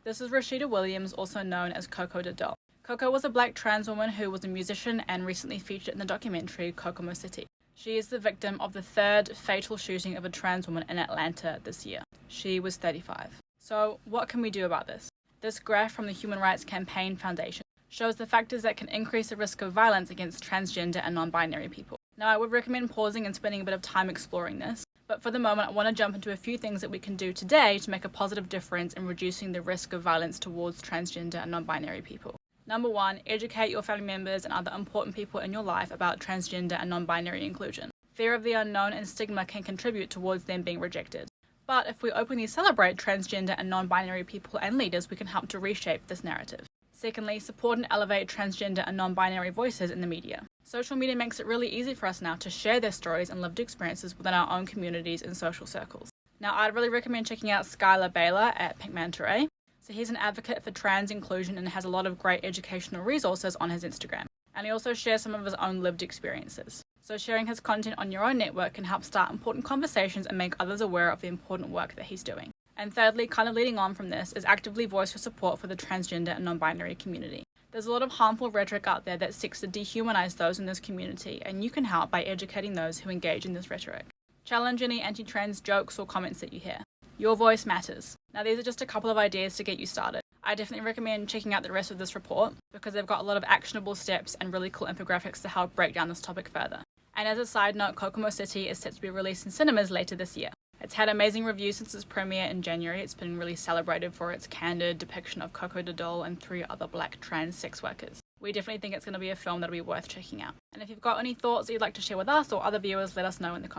This is Rashida Williams, also known as Koko Da Doll. Koko was a black trans woman who was a musician and recently featured in the documentary Kokomo City. She is the victim of the third fatal shooting of a trans woman in Atlanta this year. She was 35. So what can we do about this? This graph from the Human Rights Campaign Foundation shows the factors that can increase the risk of violence against transgender and non-binary people. Now, I would recommend pausing and spending a bit of time exploring this, but for the moment I want to jump into a few things that we can do today to make a positive difference in reducing the risk of violence towards transgender and non-binary people. Number 1, educate your family members and other important people in your life about transgender and non-binary inclusion. Fear of the unknown and stigma can contribute towards them being rejected. But if we openly celebrate transgender and non-binary people and leaders, we can help to reshape this narrative. Secondly, support and elevate transgender and non-binary voices in the media. Social media makes it really easy for us now to share their stories and lived experiences within our own communities and social circles. Now, I'd really recommend checking out Skylar Baylor at Pink Manta Ray. So he's an advocate for trans inclusion and has a lot of great educational resources on his Instagram. And he also shares some of his own lived experiences. So sharing his content on your own network can help start important conversations and make others aware of the important work that he's doing. And thirdly, kind of leading on from this, is actively voice your support for the transgender and non-binary community. There's a lot of harmful rhetoric out there that seeks to dehumanize those in this community, and you can help by educating those who engage in this rhetoric. Challenge any anti-trans jokes or comments that you hear. Your voice matters. Now, these are just a couple of ideas to get you started. I definitely recommend checking out the rest of this report because they've got a lot of actionable steps and really cool infographics to help break down this topic further. And as a side note, Kokomo City is set to be released in cinemas later this year. It's had amazing reviews since its premiere in January. It's been really celebrated for its candid depiction of Koko Da Doll and 3 other black trans sex workers. We definitely think it's going to be a film that'll be worth checking out. And if you've got any thoughts that you'd like to share with us or other viewers, let us know in the comments.